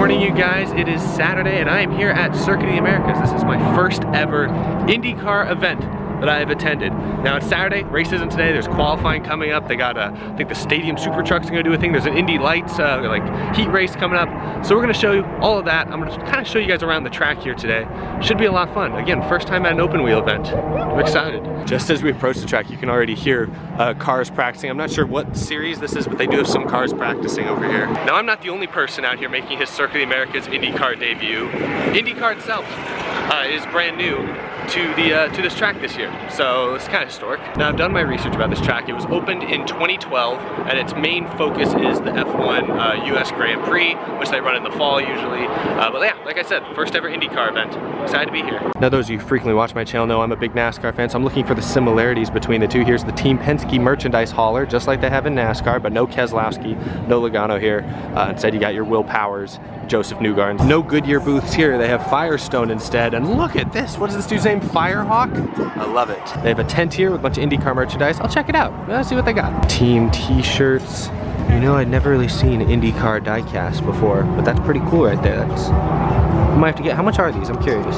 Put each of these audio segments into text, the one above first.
morning, you guys. It is Saturday and I am here at Circuit of the Americas. This is my first ever IndyCar event that I have attended. Now it's Saturday, race isn't today, there's qualifying coming up. They got, I think the Stadium Super Truck's gonna do a thing. There's an Indy Lights like heat race coming up. So we're gonna show you all of that. I'm gonna kind of show you guys around the track here today. Should be a lot of fun. Again, first time at an open wheel event. I'm excited. Just as we approach the track, you can already hear cars practicing. I'm not sure what series this is, but they do have some cars practicing over here. Now I'm not the only person out here making his Circuit of the Americas IndyCar debut. IndyCar itself is brand new to this track this year, so it's kind of historic. Now I've done my research about this track. It was opened in 2012 and its main focus is the F1 US Grand Prix, which they run in the fall usually. But yeah, like I said, first ever IndyCar event. Excited to be here. Now those of you who frequently watch my channel know I'm a big NASCAR fan, so I'm looking for the similarities between the two. Here's the Team Penske merchandise hauler, just like they have in NASCAR, but no Keselowski, no Logano here. Instead you got your Will Powers, Joseph Newgarden. No Goodyear booths here. They have Firestone instead. And look at this. What is this dude's name? Firehawk? I love it. They have a tent here with a bunch of IndyCar merchandise. I'll check it out. Let's see what they got. Team t-shirts. You know, I'd never really seen IndyCar diecast before, but that's pretty cool right there. That's, I might have to get, how much are these? I'm curious.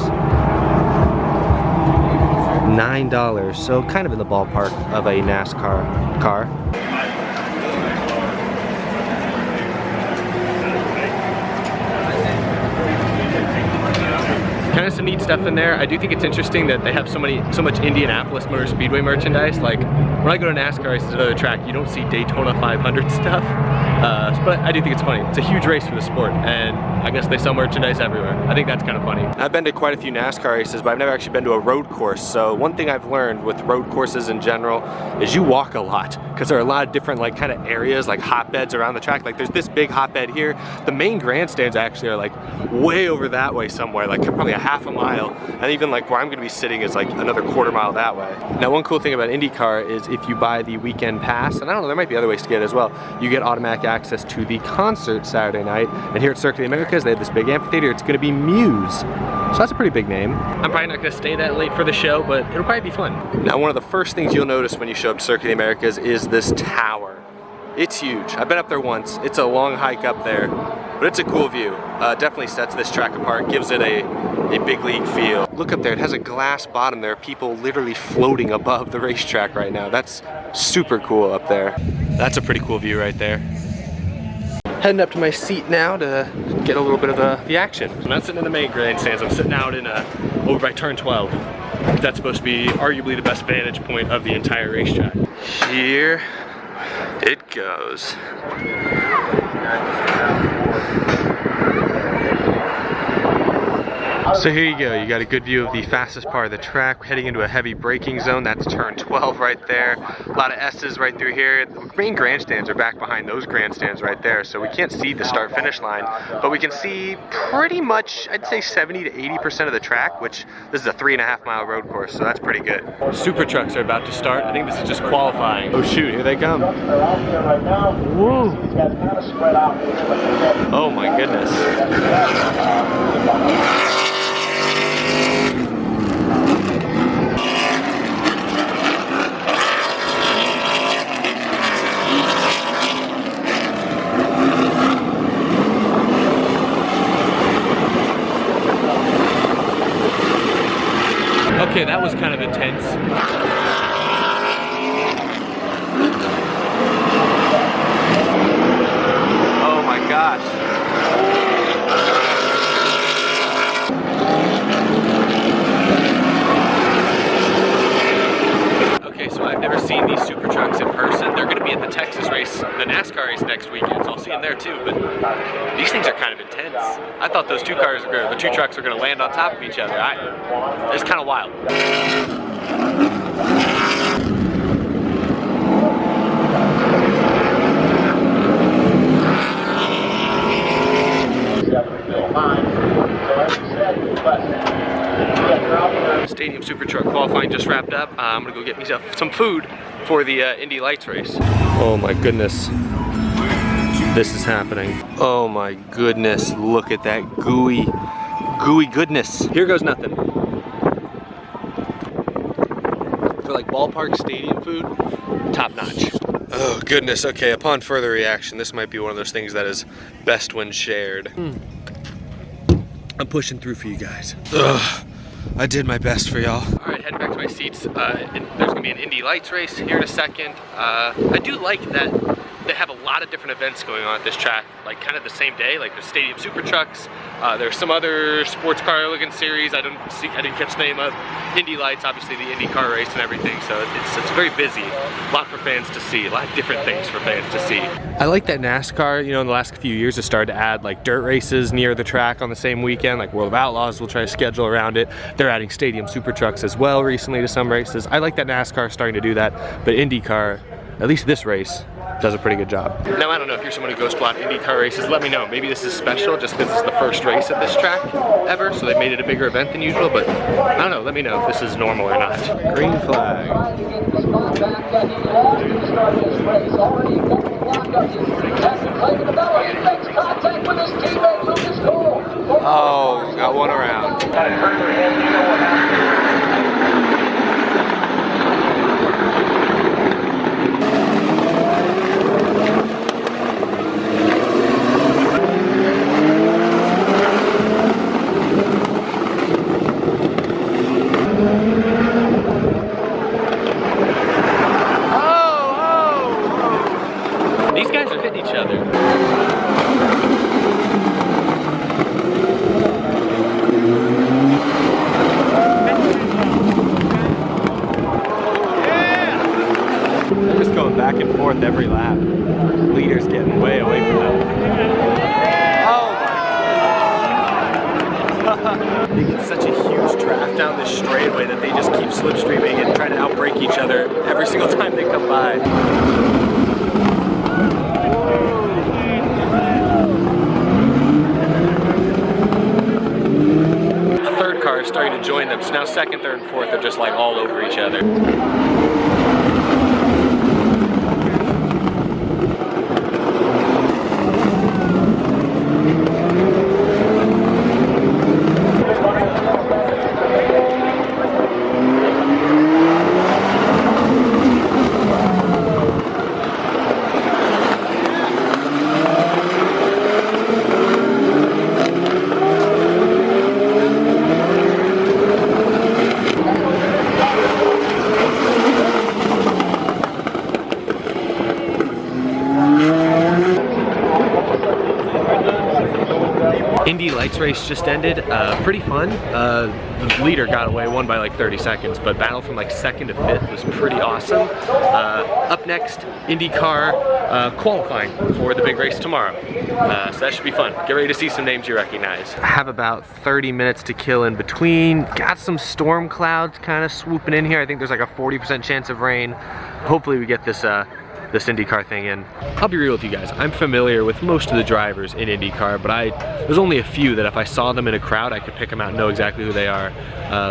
$9, so kind of in the ballpark of a NASCAR car. Kind of some neat stuff in there. I do think it's interesting that they have so much Indianapolis Motor Speedway merchandise. Like when I go to NASCAR races at other track, you don't see Daytona 500 stuff. But I do think it's funny. It's a huge race for the sport, and I guess they sell merchandise everywhere. I think that's kind of funny. I've been to quite a few NASCAR races, but I've never actually been to a road course. So one thing I've learned with road courses in general is you walk a lot, because there are a lot of different like kind of areas, like hotbeds around the track. Like there's this big hotbed here. The main grandstands actually are like way over that way somewhere, like probably a half a mile, and even like where I'm gonna be sitting is like another quarter mile that way. Now one cool thing about IndyCar is if you buy the weekend pass, and I don't know, there might be other ways to get it as well, you get automatic access to the concert Saturday night. And here at Circuit of the Americas, they have this big amphitheater. It's gonna be Muse. So that's a pretty big name. I'm probably not gonna stay that late for the show, but it'll probably be fun. Now one of the first things you'll notice when you show up to Circuit of the Americas is this tower. It's huge. I've been up there once. It's a long hike up there, but it's a cool view. Definitely sets this track apart, gives it a big league feel. Look up there, it has a glass bottom. There are people literally floating above the racetrack right now. That's super cool up there. That's a pretty cool view right there. Heading up to my seat now to get a little bit of the action. I'm not sitting in the main grandstands, I'm sitting out in over by turn 12. That's supposed to be arguably the best vantage point of the entire racetrack. Here it goes. So here you go, you got a good view of the fastest part of the track, heading into a heavy braking zone. That's turn 12 right there. A lot of S's right through here. The main grandstands are back behind those grandstands right there, so we can't see the start-finish line, but we can see pretty much, I'd say 70 to 80% of the track, which this is a 3.5 mile road course, so that's pretty good. Super trucks are about to start. I think this is just qualifying. Oh shoot, here they come. Whoa. Oh my goodness. Okay, that was kind of intense. Oh my gosh. Okay, so I've never seen these super trucks in person. They're gonna be at the Texas race, the NASCAR race next weekend, so I'll see them there too, but these things are kind of intense. I thought those two trucks are gonna land on top of each other. It's kind of wild. Stadium Super Truck qualifying just wrapped up. I'm gonna go get me some food for the Indy Lights race. Oh my goodness. This is happening. Oh my goodness, look at that gooey goodness. Here goes nothing. For like ballpark stadium food, top notch. Oh goodness, okay, upon further reaction, this might be one of those things that is best when shared. I'm pushing through for you guys. Ugh, I did my best for y'all. All right, heading back to my seats. There's gonna be an Indy Lights race here in a second. I do like that they have a lot of different events going on at this track, like kind of the same day. Like the Stadium Super Trucks. There's some other sports car looking series I didn't catch the name of. Indy Lights, obviously the IndyCar race and everything. So it's very busy. A lot for fans to see. A lot of different things for fans to see. I like that NASCAR, you know, in the last few years has started to add like dirt races near the track on the same weekend. Like World of Outlaws will try to schedule around it. They're adding Stadium Super Trucks as well recently to some races. I like that NASCAR is starting to do that, but IndyCar, at least this race, does a pretty good job. Now, I don't know if you're someone who goes to a lot of IndyCar races, let me know. Maybe this is special just because it's the first race at this track ever, so they made it a bigger event than usual, but I don't know, let me know if this is normal or not. Green flag. Oh, got one around. These guys are hitting each other. They're just going back and forth every lap. Leader's getting way away from them. Oh my God. They get such a huge draft down this straightaway that they just keep slipstreaming and trying to outbrake each other every single time they come by. Starting to join them, so now second, third, and fourth are just like all over each other. Indy Lights race just ended, pretty fun. The leader got away, won by like 30 seconds, but battle from like second to fifth was pretty awesome. Up next, IndyCar qualifying for the big race tomorrow. So that should be fun. Get ready to see some names you recognize. I have about 30 minutes to kill in between. Got some storm clouds kind of swooping in here. I think there's like a 40% chance of rain. Hopefully we get this IndyCar thing in. I'll be real with you guys, I'm familiar with most of the drivers in IndyCar, but there's only a few that if I saw them in a crowd, I could pick them out and know exactly who they are.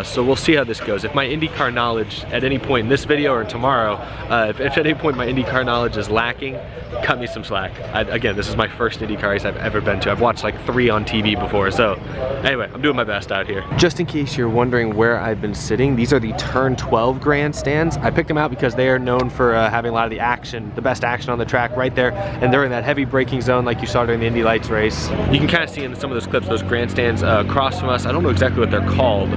So we'll see how this goes. If my IndyCar knowledge at any point in this video or tomorrow, if at any point my IndyCar knowledge is lacking, cut me some slack. Again, this is my first IndyCar race I've ever been to. I've watched like 3 on TV before, so anyway, I'm doing my best out here. Just in case you're wondering where I've been sitting, these are the Turn 12 grandstands. I picked them out because they are known for having a lot of the action, the best action on the track right there, and they're in that heavy braking zone like you saw during the Indy Lights race. You can kind of see in some of those clips those grandstands across from us. I don't know exactly what they're called.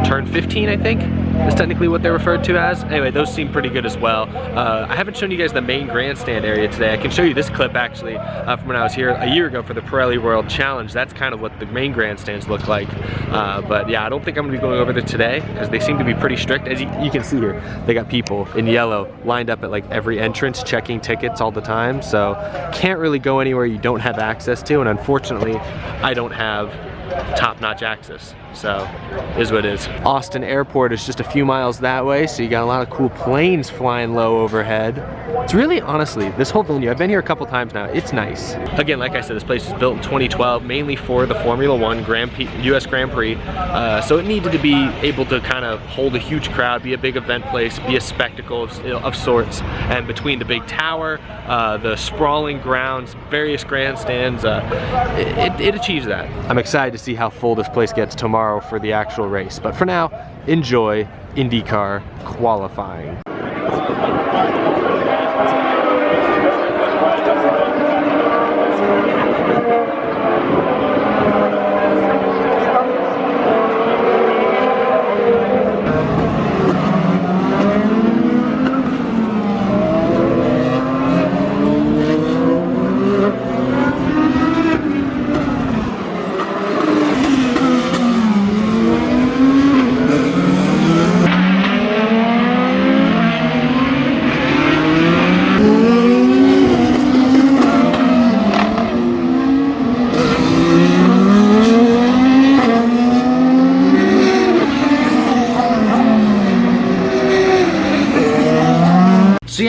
Turn 15, I think, is technically what they're referred to as. Anyway, those seem pretty good as well. I haven't shown you guys the main grandstand area today. I can show you this clip actually from when I was here a year ago for the Pirelli World Challenge. That's kind of what the main grandstands look like. But yeah, I don't think I'm gonna be going over there today because they seem to be pretty strict. As you can see here, they got people in yellow lined up at like every entrance checking tickets all the time. So can't really go anywhere you don't have access to, and unfortunately, I don't have top-notch access. So, is what it is. Austin Airport is just a few miles that way, so you got a lot of cool planes flying low overhead. It's really, honestly, this whole venue, I've been here a couple times now, it's nice. Again, like I said, this place was built in 2012, mainly for the Formula One US Grand Prix, so it needed to be able to kind of hold a huge crowd, be a big event place, be a spectacle of sorts, and between the big tower, the sprawling grounds, various grandstands, it achieves that. I'm excited to see how full this place gets tomorrow for the actual race, but for now, enjoy IndyCar qualifying.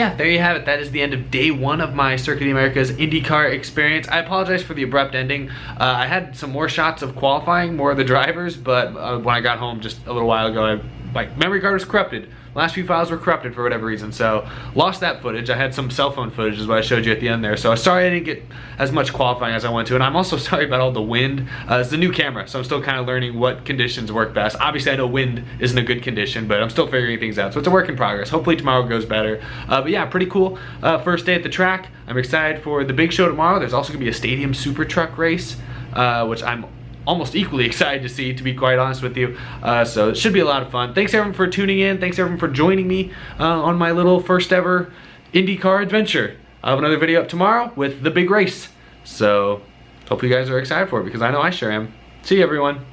yeah, there you have it. That is the end of day 1 of my Circuit of the Americas IndyCar experience. I apologize for the abrupt ending. I had some more shots of qualifying, more of the drivers, but when I got home just a little while ago, my memory card was corrupted. Last few files were corrupted for whatever reason, so lost that footage. I had some cell phone footage is what I showed you at the end there, so sorry I didn't get as much qualifying as I wanted to, and I'm also sorry about all the wind. It's a new camera, so I'm still kind of learning what conditions work best. Obviously I know wind isn't a good condition, but I'm still figuring things out, so it's a work in progress. Hopefully tomorrow goes better. But yeah, pretty cool first day at the track. I'm excited for the big show tomorrow. There's also gonna be a stadium super truck race, which I'm almost equally excited to see, to be quite honest with you. So it should be a lot of fun. Thanks everyone for tuning in. Thanks everyone for joining me on my little first ever IndyCar adventure. I'll have another video up tomorrow with the big race. So hope you guys are excited for it, because I know I sure am. See you everyone.